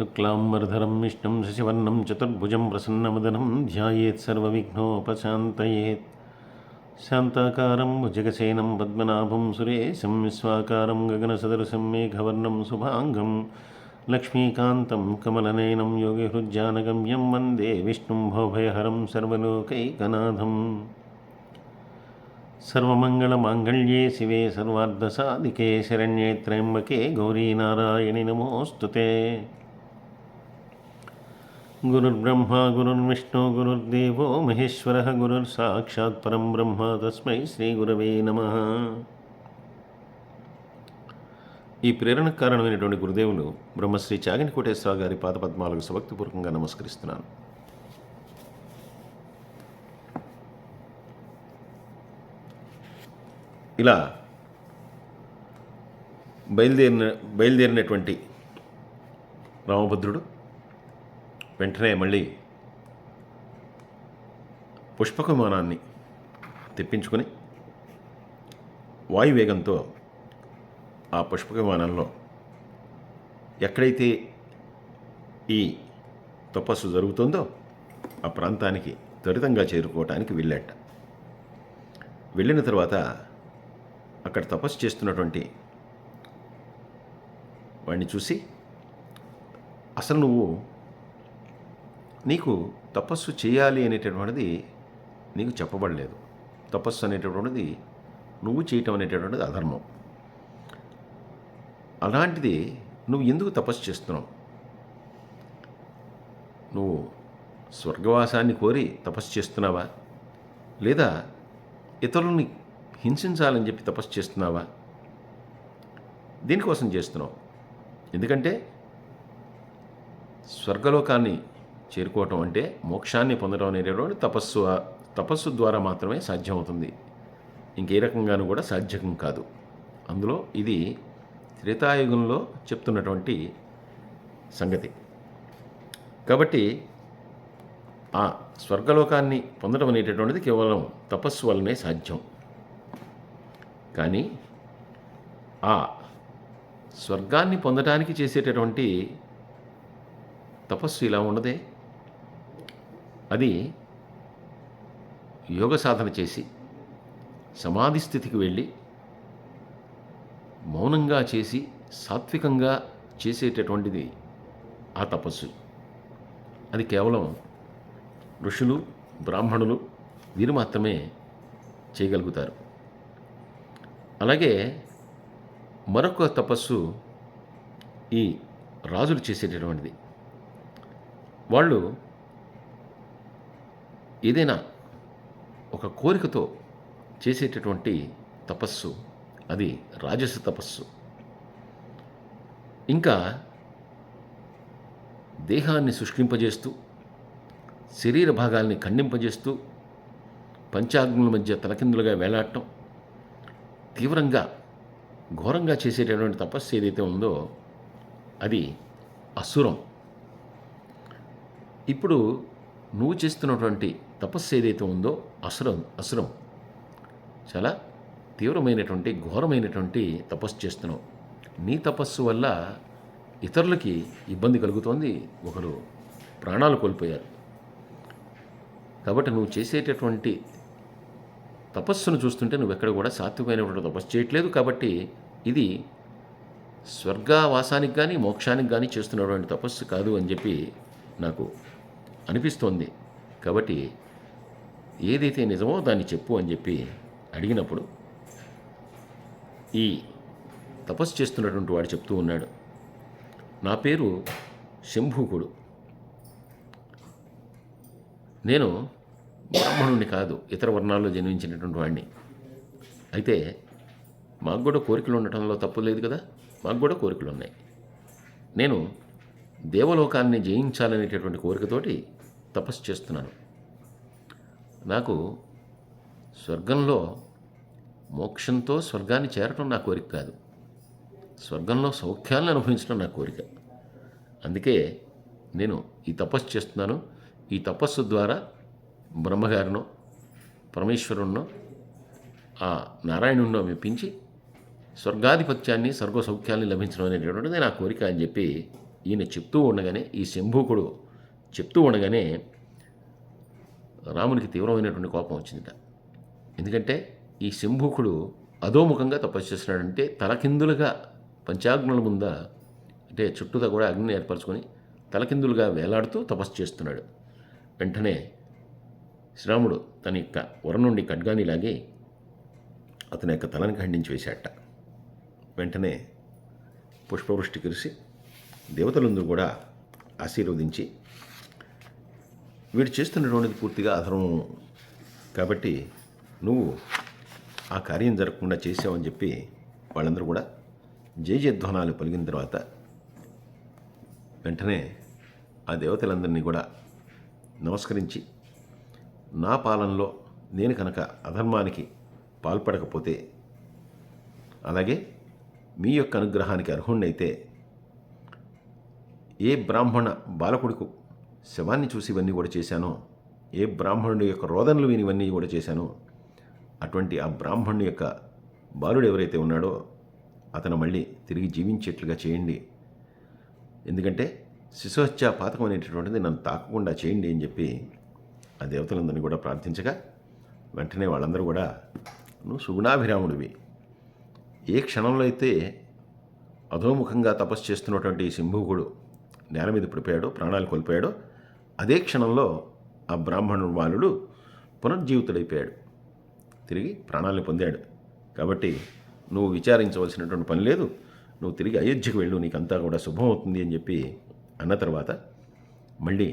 శుక్లాంబరధరం విష్ణుం శశివర్ణం చతుర్భుజం ప్రసన్నవదనం ధ్యాయేత్ సర్వవిఘ్నోపశాంతయేత్ శాంతాకారం భుజగసేనం పద్మనాభం సురేశం విశ్వాకారం గగనసదృశం మేఘవర్ణం శుభాంగం లక్ష్మీకాంతం కమలనయనం యోగిహృజ్జానగమ్యం వందే విష్ణుం భవభయహరం సర్వలోకైకనాథం. సర్వమంగళమాంగళ్యే శివే సర్వార్ధసాధికే శరణ్యే త్ర్యంబకే గౌరీ నారాయణి నమోస్తుతే. గురుర్బ్రహ్మా గురుర్విష్ణు గురుర్దేవో మహేశ్వరః గురుర్సాక్షాత్ పరం బ్రహ్మ తస్మై శ్రీ గురవే నమః. ఈ ప్రేరణకు కారణమైనటువంటి గురుదేవులు బ్రహ్మశ్రీ చాగంటి కోటేశ్వరరావు గారి పాదపద్మాలకు సభక్తిపూర్వకంగా నమస్కరిస్తున్నాను. ఇలా బయలుదేరినటువంటి రామభద్రుడు వెంటనే మళ్ళీ పుష్పక విమానాన్ని తెప్పించుకొని వాయువేగంతో ఆ పుష్పక విమానంలో ఎక్కడైతే ఈ తపస్సు జరుగుతుందో ఆ ప్రాంతానికి త్వరితంగా చేరుకోవటానికి వెళ్ళాట. వెళ్ళిన తర్వాత అక్కడ తపస్సు చేస్తున్నటువంటి వాడిని చూసి, అసలు నీకు తపస్సు చేయాలి అనేటటువంటిది నీకు చెప్పబడలేదు. తపస్సు అనేటటువంటిది నువ్వు చేయటం అనేటటువంటిది అధర్మం. అలాంటిది నువ్వు ఎందుకు తపస్సు చేస్తున్నావు? నువ్వు స్వర్గవాసాన్ని కోరి తపస్సు చేస్తున్నావా, లేదా ఇతరులని హింసించాలని చెప్పి తపస్సు చేస్తున్నావా? దీనికోసం చేస్తున్నావు. ఎందుకంటే స్వర్గలోకాన్ని చేరుకోవటం అంటే మోక్షాన్ని పొందడం అనేటటువంటి తపస్సు ద్వారా మాత్రమే సాధ్యమవుతుంది. ఇంకే రకంగానూ కూడా సాధ్యం కాదు. అందులో ఇది త్రేతాయుగంలో చెప్తున్నటువంటి సంగతి. కాబట్టి ఆ స్వర్గలోకాన్ని పొందడం అనేటటువంటిది కేవలం తపస్సు వల్లనే సాధ్యం. కానీ ఆ స్వర్గాన్ని పొందడానికి చేసేటటువంటి తపస్సు ఇలా ఉండదే. అది యోగ సాధన చేసి సమాధి స్థితికి వెళ్ళి మౌనంగా చేసి సాత్వికంగా చేసేటటువంటిది ఆ తపస్సు. అది కేవలం ఋషులు, బ్రాహ్మణులు వీరు మాత్రమే చేయగలుగుతారు. అలాగే మరొక తపస్సు ఈ రాజులు చేసేటటువంటిది. వాళ్ళు ఏదైనా ఒక కోరికతో చేసేటటువంటి తపస్సు అది రాజస తపస్సు. ఇంకా దేహాన్ని శుష్కింపజేస్తూ శరీర భాగాల్ని ఖండింపజేస్తూ పంచాగ్నుల మధ్య తలకిందులుగా వేలాడటం, తీవ్రంగా ఘోరంగా చేసేటటువంటి తపస్సు ఏదైతే ఉందో అది అసురం. ఇప్పుడు నువ్వు చేస్తున్నటువంటి తపస్సు ఏదైతే ఉందో అసురం చాలా తీవ్రమైనటువంటి ఘోరమైనటువంటి తపస్సు చేస్తున్నావు. నీ తపస్సు వల్ల ఇతరులకి ఇబ్బంది కలుగుతోంది, ఒకరు ప్రాణాలు కోల్పోయారు. కాబట్టి నువ్వు చేసేటటువంటి తపస్సును చూస్తుంటే నువ్వు ఎక్కడ కూడా సాత్వికమైనటువంటి తపస్సు చేయట్లేదు. కాబట్టి ఇది స్వర్గవాసానికి కానీ మోక్షానికి కానీ చేస్తున్నటువంటి తపస్సు కాదు అని చెప్పి నాకు అనిపిస్తోంది. కాబట్టి ఏదైతే నిజమో దాన్ని చెప్పు అని చెప్పి అడిగినప్పుడు ఈ తపస్సు చేస్తున్నటువంటి వాడు చెప్తూ ఉన్నాడు, నా పేరు శంభూకుడు. నేను బ్రాహ్మణుడిని కాదు, ఇతర వర్ణాల్లో జన్మించినటువంటి వాడిని. అయితే మాకు కూడా కోరికలు ఉండటంలో తప్పు లేదు కదా, మాకు కూడా కోరికలు ఉన్నాయి. నేను దేవలోకాన్ని జయించాలనేటటువంటి కోరికతోటి తపస్సు చేస్తున్నాను. నాకు స్వర్గంలో మోక్షంతో స్వర్గాన్ని చేరటం నా కోరిక కాదు, స్వర్గంలో సౌఖ్యాలను అనుభవించడం నా కోరిక. అందుకే నేను ఈ తపస్సు చేస్తున్నాను. ఈ తపస్సు ద్వారా బ్రహ్మగారినో పరమేశ్వరుణ్ణో ఆ నారాయణుణ్ణో మెప్పించి స్వర్గాధిపత్యాన్ని సర్వ సౌఖ్యాన్ని లభించడం అనేటటువంటిది నా కోరిక అని చెప్పి ఈయన చెప్తూ ఉండగానే, ఈ శంభూకుడు చెప్తూ ఉండగానే రామునికి తీవ్రమైనటువంటి కోపం వచ్చిందిట. ఎందుకంటే ఈ శంభూకుడు అధోముఖంగా తపస్సు చేస్తున్నాడంటే తలకిందులుగా పంచాగ్నుల ముంద, అంటే చుట్టూతా కూడా అగ్నిని ఏర్పరచుకొని తలకిందులుగా వేలాడుతూ తపస్సు చేస్తున్నాడు. వెంటనే శ్రీరాముడు తన యొక్క వరం నుండి ఖడ్గాని లాగి అతని యొక్క తలని ఖండించి వేశాట. వెంటనే పుష్పవృష్టి కురిసి దేవతలందరూ కూడా ఆశీర్వదించి, వీడు చేస్తున్నటువంటిది పూర్తిగా అధర్మం కాబట్టి నువ్వు ఆ కార్యం జరగకుండా చేసావని చెప్పి వాళ్ళందరూ కూడా జయజయధ్వానాలు పలికిన తర్వాత వెంటనే ఆ దేవతలందరినీ కూడా నమస్కరించి, నా పాలనలో నేను కనుక అధర్మానికి పాల్పడకపోతే, అలాగే మీ యొక్క అనుగ్రహానికి అర్హుణ్ణైతే, ఏ బ్రాహ్మణ బాలకుడికి శవాన్ని చూసి ఇవన్నీ కూడా చేశానో, ఏ బ్రాహ్మణుడి యొక్క రోదనలు విని ఇవన్నీ కూడా చేశానో, అటువంటి ఆ బ్రాహ్మణుడి యొక్క బాలుడు ఎవరైతే ఉన్నాడో అతను మళ్ళీ తిరిగి జీవించేట్లుగా చేయండి. ఎందుకంటే శిశుహత్య పాతకం అనేటటువంటిది నన్ను తాకకుండా చేయండి అని చెప్పి ఆ దేవతలందరినీ కూడా ప్రార్థించగా, వెంటనే వాళ్ళందరూ కూడా నువ్వు సుగుణాభిరాముడివి, ఏ క్షణంలో అయితే అధోముఖంగా తపస్సు చేస్తున్నటువంటి ఈ సింహుకుడు నేల మీద పడిపోయాడో, ప్రాణాలు కోల్పోయాడో, అదే క్షణంలో ఆ బ్రాహ్మణుడు బాలుడు పునర్జీవితుడైపోయాడు, తిరిగి ప్రాణాలను పొందాడు. కాబట్టి నువ్వు విచారించవలసినటువంటి పని లేదు, నువ్వు తిరిగి అయోధ్యకు వెళ్ళు, నీకంతా కూడా శుభం అవుతుంది అని చెప్పి అన్న తర్వాత మళ్ళీ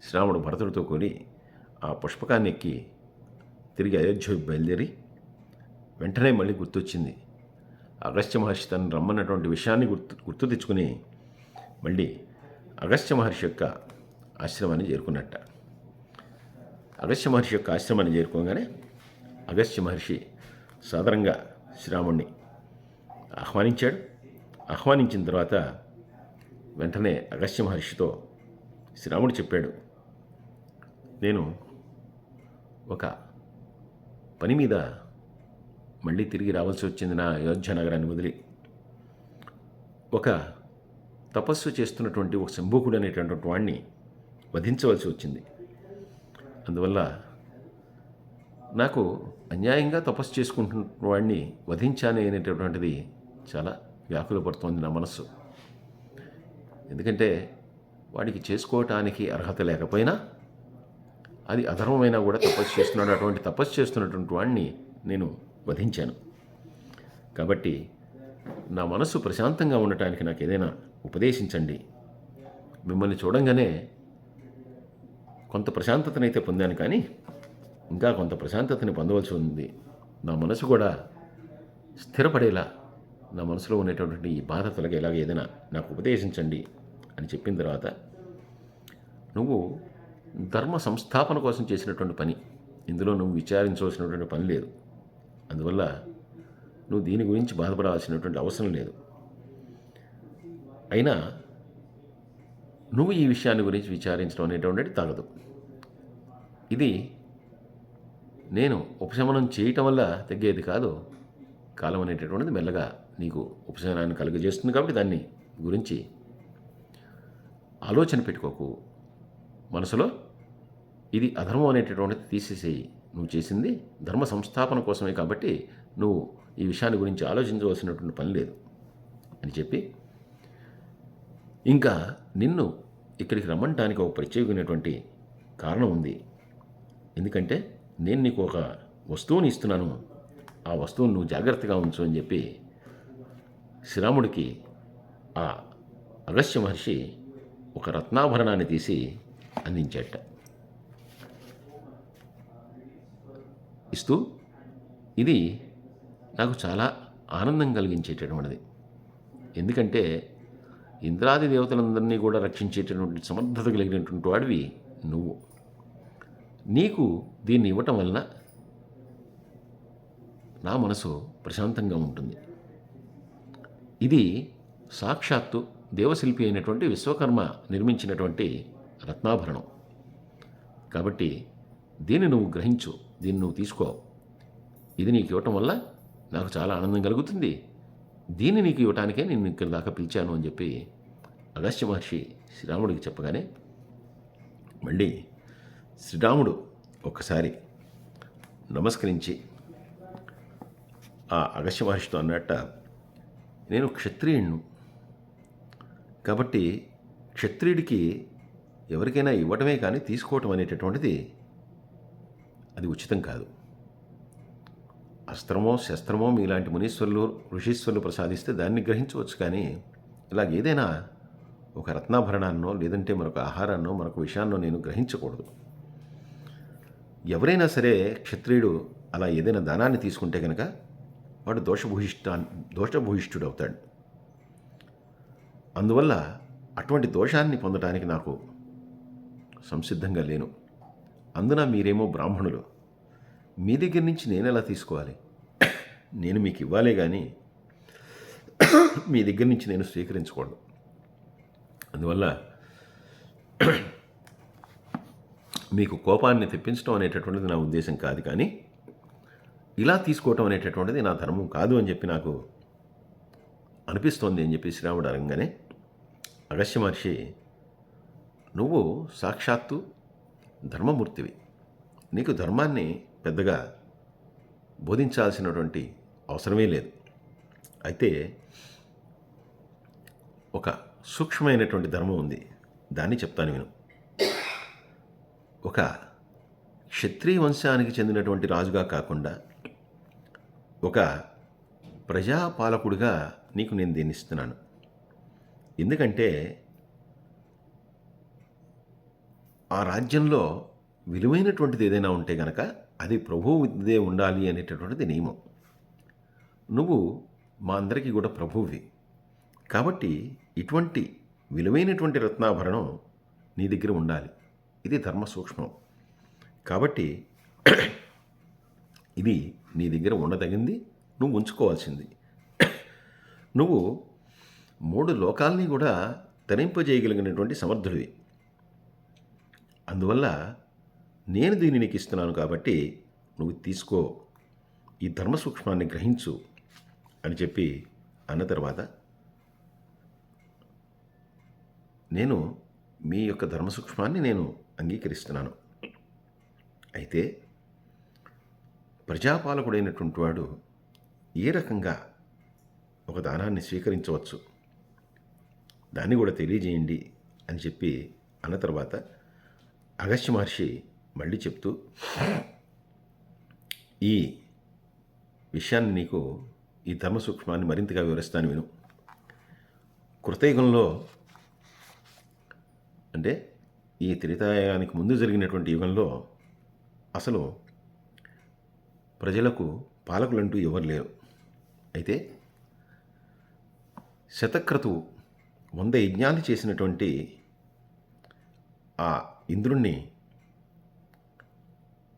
శ్రీరాముడు భరతుడితో కూడి ఆ పుష్పకాన్ని ఎక్కి తిరిగి అయోధ్యకు బయలుదేరి, వెంటనే మళ్ళీ గుర్తొచ్చింది అగస్త్య మహర్షి తను రమ్మన్నటువంటి విషయాన్ని గుర్తు తెచ్చుకుని మళ్ళీ అగస్త్య మహర్షి యొక్క ఆశ్రమాన్ని చేరుకున్నట్ట. అగస్త్య మహర్షి యొక్క ఆశ్రమాన్ని చేరుకోగానే అగస్త్య మహర్షి సాదరంగా శ్రీరాముడిని ఆహ్వానించాడు. ఆహ్వానించిన తర్వాత వెంటనే అగస్త్య మహర్షితో శ్రీరాముడు చెప్పాడు, నేను ఒక పని మీద మళ్ళీ తిరిగి రావాల్సి వచ్చింది నా అయోధ్య నగరాన్ని వదిలి. ఒక తపస్సు చేస్తున్నటువంటి ఒక శంభూకుడు అనేటటువంటి వాడిని వధించవలసి వచ్చింది. అందువల్ల నాకు అన్యాయంగా తపస్సు చేసుకుంటున్న వాడిని వధించాలి అనేటటువంటిది చాలా వ్యాకులపడుతోంది నా మనస్సు. ఎందుకంటే వాడికి చేసుకోవటానికి అర్హత లేకపోయినా, అది అధర్మమైనా కూడా తపస్సు చేస్తున్నాడు, అటువంటి తపస్సు చేస్తున్నటువంటి వాడిని నేను వధించాను. కాబట్టి నా మనస్సు ప్రశాంతంగా ఉండటానికి నాకు ఏదైనా ఉపదేశించండి. మిమ్మల్ని చూడంగానే కొంత ప్రశాంతతనైతే పొందాను, కానీ ఇంకా కొంత ప్రశాంతతని పొందవలసి ఉంది. నా మనసు కూడా స్థిరపడేలా, నా మనసులో ఉండేటటువంటి ఈ బాధ తొలగేలాగా ఏదైనా నాకు ఉపదేశించండి అని చెప్పిన తర్వాత, నువ్వు ధర్మ సంస్థాపన కోసం చేసినటువంటి పని, ఇందులో నువ్వు విచారించవలసినటువంటి పని లేదు. అందువల్ల నువ్వు దీని గురించి బాధపడాల్సినటువంటి అవసరం లేదు. అయినా నువ్వు ఈ విషయాన్ని గురించి విచారించడం అనేటువంటిది తగదు. ఇది నేను ఉపశమనం చేయటం వల్ల తగ్గేది కాదు. కాలం అనేటటువంటిది మెల్లగా నీకు ఉపశమనాన్ని కలుగజేస్తుంది. కాబట్టి దాన్ని గురించి ఆలోచన పెట్టుకోకు. మనసులో ఇది అధర్మం అనేటటువంటిది తీసేసేయి. నువ్వు చేసింది ధర్మ సంస్థాపన కోసమే, కాబట్టి నువ్వు ఈ విషయాన్ని గురించి ఆలోచించవలసినటువంటి పని లేదు అని చెప్పి, ఇంకా నిన్ను ఇక్కడికి రమ్మటానికి ఒక ప్రత్యేకమైనటువంటి కారణం ఉంది. ఎందుకంటే నేను నీకు ఒక వస్తువుని ఇస్తున్నాను, ఆ వస్తువును నువ్వు జాగ్రత్తగా ఉంచు అని చెప్పి శ్రీరాముడికి ఆ అగస్త్య మహర్షి ఒక రత్నాభరణాన్ని తీసి అందించేట. ఇస్తూ, ఇది నాకు చాలా ఆనందం కలిగించేటటువంటిది. ఎందుకంటే ఇంద్రాది దేవతలందరినీ కూడా రక్షించేటటువంటి సమర్థత కలిగినటువంటి వాడివి నువ్వు. నీకు దీన్ని ఇవ్వటం వలన నా మనసు ప్రశాంతంగా ఉంటుంది. ఇది సాక్షాత్తు దేవశిల్పి అయినటువంటి విశ్వకర్మ నిర్మించినటువంటి రత్నాభరణం. కాబట్టి దీన్ని నువ్వు గ్రహించు, దీన్ని నువ్వు తీసుకో. ఇది నీకు ఇవ్వటం వల్ల నాకు చాలా ఆనందం కలుగుతుంది. దీన్ని నీకు ఇవ్వటానికే నేను ఇక్కడ దాకా పిలిచాను అని చెప్పి అగస్త్య మహర్షి శ్రీరాముడికి చెప్పగానే మళ్ళీ శ్రీరాముడు ఒక్కసారి నమస్కరించి ఆ అగస్త్య మహర్షితో అన్నట్ట, నేను క్షత్రియుణ్ణు కాబట్టి క్షత్రియుడికి ఎవరికైనా ఇవ్వటమే కానీ తీసుకోవటం అనేటటువంటిది అది ఉచితం కాదు. అస్త్రమో శస్త్రమో మీలాంటి మునీశ్వరులు ఋషీశ్వరులు ప్రసాదిస్తే దాన్ని గ్రహించవచ్చు, కానీ ఇలాగ ఏదైనా ఒక రత్నాభరణాన్నో లేదంటే మరొక ఆహారాన్నో మరొక విషయాన్నో నేను గ్రహించకూడదు. ఎవరైనా సరే క్షత్రియుడు అలా ఏదైనా దానాన్ని తీసుకుంటే కనుక వాడు దోషభూయిష్ఠుడు అవుతాడు. అందువల్ల అటువంటి దోషాన్ని పొందడానికి నాకు సంసిద్ధంగా లేను. అందున మీరేమో బ్రాహ్మణులు, మీ దగ్గర నుంచి నేను ఎలా తీసుకోవాలి? నేను మీకు ఇవ్వాలే కానీ మీ దగ్గర నుంచి నేను స్వీకరించకూడదు. అందువల్ల మీకు కోపాన్ని తెప్పించడం అనేటటువంటిది నా ఉద్దేశం కాదు, కానీ ఇలా తీసుకోవటం అనేటటువంటిది నా ధర్మం కాదు అని చెప్పి నాకు అనిపిస్తోంది అని చెప్పి శ్రీరాముడు అనగానే అగస్త్య మహర్షి, నువ్వు సాక్షాత్తు ధర్మమూర్తివి, నీకు ధర్మాన్ని పెద్దగా బోధించాల్సినటువంటి అవసరమే లేదు. అయితే ఒక సూక్ష్మమైనటువంటి ధర్మం ఉంది, దాన్ని చెప్తాను విను. ఒక క్షత్రియ వంశానికి చెందినటువంటి రాజుగా కాకుండా ఒక ప్రజాపాలకుడిగా నీకు నేను దీన్ని ఇస్తున్నాను. ఎందుకంటే ఆ రాజ్యంలో విలువైనటువంటిది ఏదైనా ఉంటే గనక అది ప్రభువుదే ఉండాలి అనేటటువంటిది నియమం. నువ్వు మా అందరికీ కూడా ప్రభువువి కాబట్టి ఇటువంటి విలువైనటువంటి రత్నాభరణం నీ దగ్గర ఉండాలి. ఇది ధర్మ సూక్ష్మం కాబట్టి ఇది నీ దగ్గర ఉండదగింది, నువ్వు ఉంచుకోవాల్సింది. నువ్వు 3 లోకాలని కూడా తరింపజేయగలిగినటువంటి సమర్థుడివి. అందువల్ల నేను దీన్ని నీకు ఇస్తున్నాను కాబట్టి నువ్వు తీసుకో, ఈ ధర్మ సూక్ష్మాన్ని గ్రహించు అని చెప్పి అన్న తర్వాత, నేను మీ యొక్క ధర్మ సూక్ష్మాన్ని నేను అంగీకరిస్తున్నాను. అయితే ప్రజాపాలకుడైనటువంటి వాడు ఏ రకంగా ఒక దానాన్ని స్వీకరించవచ్చు దాన్ని కూడా తెలియజేయండి అని చెప్పి అన్న తర్వాత అగస్త్య మహర్షి మళ్ళీ చెప్తూ, ఈ విషయాన్ని నీకు ఈ ధర్మ సూక్ష్మాన్ని మరింతగా వివరిస్తాను విను. కృతయుగంలో అంటే ఈ త్రేతాయుగానికి ముందు జరిగినటువంటి యుగంలో అసలు ప్రజలకు పాలకులంటూ ఎవరు లేరు. అయితే శతక్రతువు 100 యజ్ఞాలు చేసినటువంటి ఆ ఇంద్రుణ్ణి,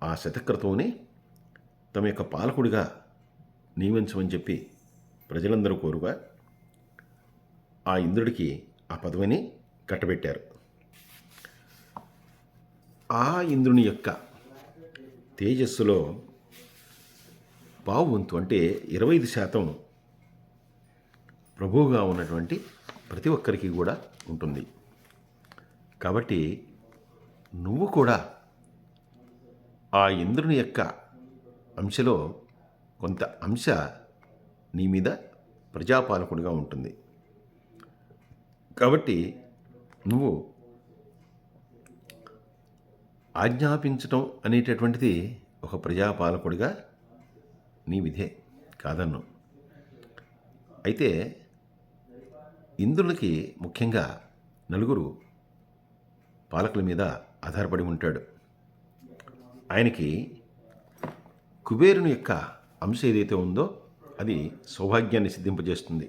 ఆ శతక్రతువుని తమ యొక్క పాలకుడిగా నియమించమని చెప్పి ప్రజలందరూ కోరుగా ఆ ఇంద్రుడికి ఆ పదవిని కట్టబెట్టారు. ఆ ఇంద్రుని యొక్క తేజస్సులో పావు వంతు అంటే 25% ప్రభువుగా ఉన్నటువంటి ప్రతి ఒక్కరికి కూడా ఉంటుంది. కాబట్టి నువ్వు కూడా ఆ ఇంద్రుని యొక్క అంశలో కొంత అంశ నీ మీద ప్రజాపాలకుడిగా ఉంటుంది. కాబట్టి నువ్వు ఆజ్ఞాపించటం అనేటటువంటిది ఒక ప్రజాపాలకుడిగా నీ విధే కాదన్ను. అయితే ఇంద్రునికి ముఖ్యంగా 4 పాలకుల మీద ఆధారపడి ఉంటాడు. ఆయనకి కుబేరుని యొక్క అంశ ఏదైతే ఉందో అది సౌభాగ్యాన్ని సిద్ధింపజేస్తుంది.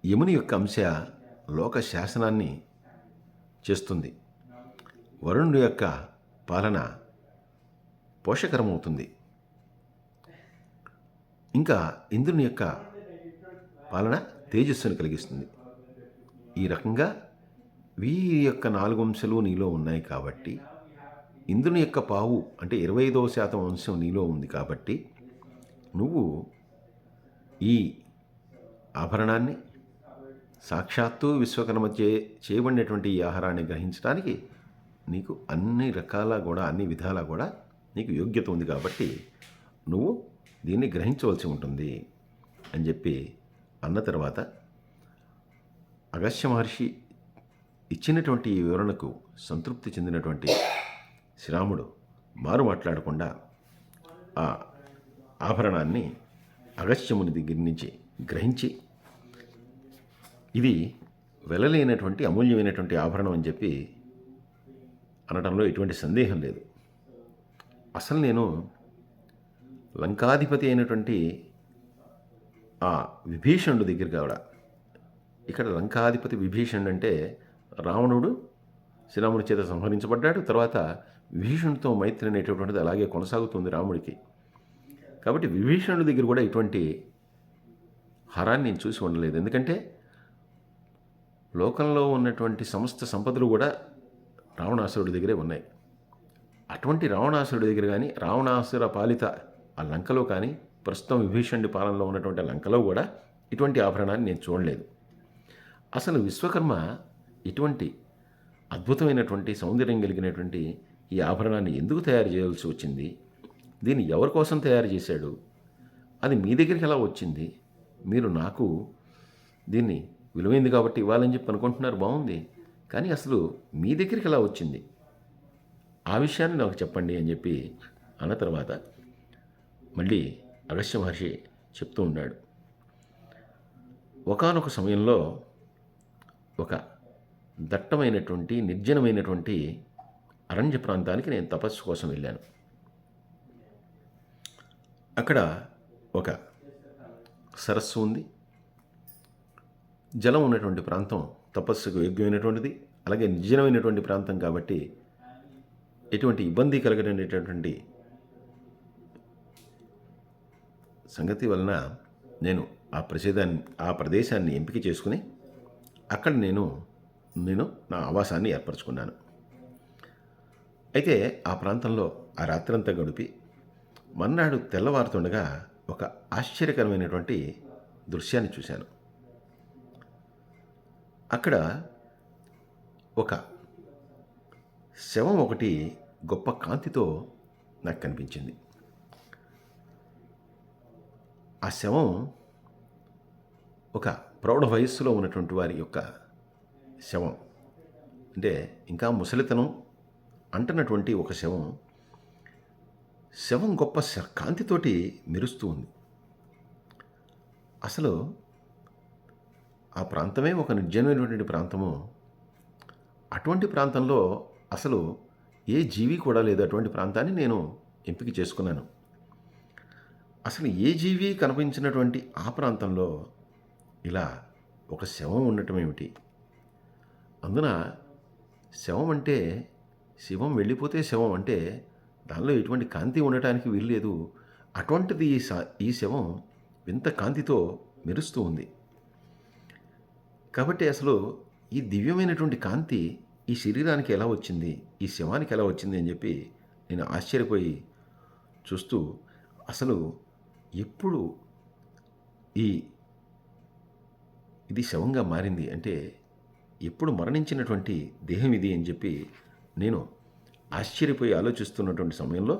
యముని యొక్క అంశ లోక శాసనాన్ని చేస్తుంది. వరుణుడి యొక్క పాలన పోషకరమవుతుంది. ఇంకా ఇంద్రుని యొక్క పాలన తేజస్సును కలిగిస్తుంది. ఈ రకంగా వీరి యొక్క 4 అంశాలు నీలో ఉన్నాయి కాబట్టి ఇంద్రుని యొక్క పావు అంటే 25% అంశం నీలో ఉంది కాబట్టి నువ్వు ఈ ఆభరణాన్ని సాక్షాత్తు విశ్వకర్మ చేయబడినటువంటి ఈ ఆహారాన్ని గ్రహించడానికి నీకు అన్ని రకాల కూడా అన్ని విధాలా కూడా నీకు యోగ్యత ఉంది కాబట్టి నువ్వు దీన్ని గ్రహించవలసి ఉంటుంది అని చెప్పి అన్న తర్వాత అగస్త్య మహర్షి ఇచ్చినటువంటి ఈ వివరణకు సంతృప్తి చెందినటువంటి శ్రీరాముడు మారు మాట్లాడకుండా ఆ ఆభరణాన్ని అగస్త్యముని దగ్గర నుంచి గ్రహించి ఇది వెలలేనటువంటి అమూల్యమైనటువంటి ఆభరణం అని చెప్పి అనడంలో ఎటువంటి సందేహం లేదు. అసలు నేను లంకాధిపతి అయినటువంటి ఆ విభీషణుడి దగ్గర కూడా, ఇక్కడ లంకాధిపతి విభీషణుడు అంటే రావణుడు శ్రీరాముడి చేత సంహరించబడ్డాడు. తర్వాత విభీషణుడితో మైత్రి అనేటటువంటిది అలాగే కొనసాగుతుంది రాముడికి. కాబట్టి విభీషణుడి దగ్గర కూడా ఇటువంటి హారాన్ని నేను చూసి ఉండలేదు. ఎందుకంటే లోకంలో ఉన్నటువంటి సమస్త సంపదలు కూడా రావణాసురుడి దగ్గరే ఉన్నాయి. అటువంటి రావణాసురుడి దగ్గర కానీ, రావణాసుర పాలిత ఆ లంకలో కానీ, ప్రస్తుతం విభీషణుడి పాలనలో ఉన్నటువంటి లంకలో కూడా ఇటువంటి ఆభరణాన్ని నేను చూడలేదు. అసలు విశ్వకర్మ ఇటువంటి అద్భుతమైనటువంటి సౌందర్యం కలిగినటువంటి ఈ ఆభరణాన్ని ఎందుకు తయారు చేయాల్సి వచ్చింది, దీన్ని ఎవరి కోసం తయారు చేశాడు, అది మీ దగ్గరికి ఎలా వచ్చింది, మీరు నాకు దీన్ని విలువైంది కాబట్టి ఇవ్వాలని చెప్పి అనుకుంటున్నారు, బాగుంది, కానీ అసలు మీ దగ్గరికి ఎలా వచ్చింది ఆ విషయాన్ని నాకు చెప్పండి అని చెప్పి అన్న తర్వాత మళ్ళీ అగస్త్య మహర్షి చెప్తూ ఉన్నాడు. ఒకానొక సమయంలో ఒక దట్టమైనటువంటి నిర్జనమైనటువంటి అరణ్య ప్రాంతానికి నేను తపస్సు కోసం వెళ్ళాను. అక్కడ ఒక సరస్సు ఉంది. జలం ఉన్నటువంటి ప్రాంతం, తపస్సుకు యోగ్యమైనటువంటిది, అలాగే నిర్జనమైనటువంటి ప్రాంతం కాబట్టి ఎటువంటి ఇబ్బంది కలగనేటటువంటి సంగతి వలన నేను ఆ ప్రదేశాన్ని ఎంపిక చేసుకుని అక్కడ నేను నా ఆవాసాన్ని ఏర్పరచుకున్నాను. అయితే ఆ ప్రాంతంలో ఆ రాత్రంతా గడిపి మర్నాడు తెల్లవారుతుండగా ఒక ఆశ్చర్యకరమైనటువంటి దృశ్యాన్ని చూశాను. అక్కడ ఒక శవం ఒకటి గొప్ప కాంతితో నాకు కనిపించింది. ఆ శవం ఒక ప్రౌఢ వయస్సులో ఉన్నటువంటి వారి యొక్క శవం, అంటే ఇంకా ముసలితనం అంటున్నటువంటి ఒక శవం గొప్ప కాంతితోటి మెరుస్తూ ఉంది. అసలు ఆ ప్రాంతమే ఒక నిర్జనమైనటువంటి ప్రాంతము. అటువంటి ప్రాంతంలో అసలు ఏ జీవి కూడా లేదు. అటువంటి ప్రాంతాన్ని నేను ఎంపిక చేసుకున్నాను. అసలు ఏ జీవి కనిపించినటువంటి ఆ ప్రాంతంలో ఇలా ఒక శవం ఉండటం ఏమిటి? అందున శవం అంటే శివం వెళ్ళిపోతే శవం అంటే దానిలో ఎటువంటి కాంతి ఉండటానికి వీల్లేదు. అటువంటిది ఈ శవం వింత కాంతితో మెరుస్తూ ఉంది. కాబట్టి అసలు ఈ దివ్యమైనటువంటి కాంతి ఈ శరీరానికి ఎలా వచ్చింది, ఈ శవానికి ఎలా వచ్చింది అని చెప్పి నేను ఆశ్చర్యపోయి చూస్తూ, అసలు ఎప్పుడు ఇది శవంగా మారింది అంటే ఎప్పుడు మరణించినటువంటి దేహం ఇది అని చెప్పి నేను ఆశ్చర్యపోయి ఆలోచిస్తున్నటువంటి సమయంలో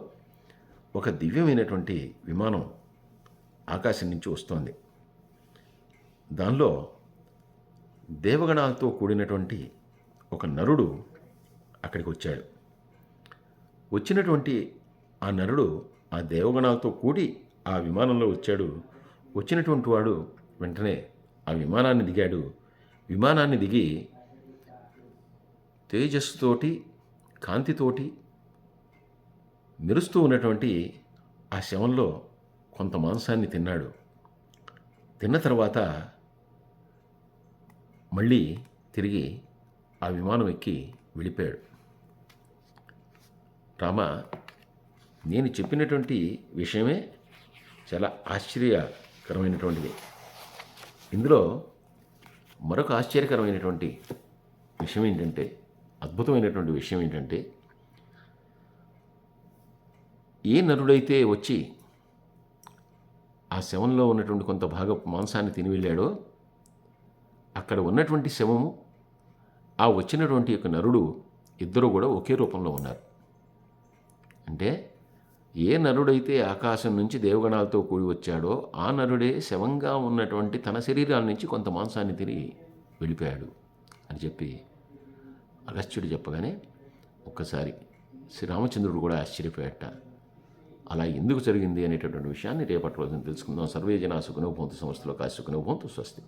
ఒక దివ్యమైనటువంటి విమానం ఆకాశం నుంచి వస్తోంది. దానిలో దేవగణాలతో కూడినటువంటి ఒక నరుడు అక్కడికి వచ్చాడు. వచ్చినటువంటి ఆ నరుడు ఆ దేవగణాలతో కూడి ఆ విమానంలో వచ్చాడు. వచ్చినటువంటి వాడు వెంటనే ఆ విమానాన్ని దిగాడు. విమానాన్ని దిగి తేజస్సుతోటి కాంతితోటి మెరుస్తూ ఉన్నటువంటి ఆ శవంలో కొంత మాంసాన్ని తిన్నాడు. తిన్న తర్వాత మళ్ళీ తిరిగి ఆ విమానం ఎక్కి వెళ్ళిపోయాడు. రామ, నేను చెప్పినటువంటి విషయమే చాలా ఆశ్చర్యకరమైనటువంటిది. ఇందులో మరొక ఆశ్చర్యకరమైనటువంటి విషయం ఏంటంటే, అద్భుతమైనటువంటి విషయం ఏంటంటే, ఏ నరుడైతే వచ్చి ఆ శవంలో ఉన్నటువంటి కొంత భాగ మాంసాన్ని తిని వెళ్ళాడో అక్కడ ఉన్నటువంటి శవము, ఆ వచ్చినటువంటి యొక్క నరుడు ఇద్దరు కూడా ఒకే రూపంలో ఉన్నారు. అంటే ఏ నరుడైతే ఆకాశం నుంచి దేవగణాలతో కూడి వచ్చాడో ఆ నరుడే శవంగా ఉన్నటువంటి తన శరీరాల నుంచి కొంత మాంసాన్ని తిని వెళ్ళిపోయాడు అని చెప్పి అగస్త్యుడు చెప్పగానే ఒక్కసారి శ్రీరామచంద్రుడు కూడా ఆశ్చర్యపోయాట. అలా ఎందుకు జరిగింది అనేటటువంటి విషయాన్ని రేపటి రోజున తెలుసుకుందాం. సర్వే జనా సుఖినో భవంతు, సంస్థలో కాశి సుఖినో భవంతు. స్వస్తి.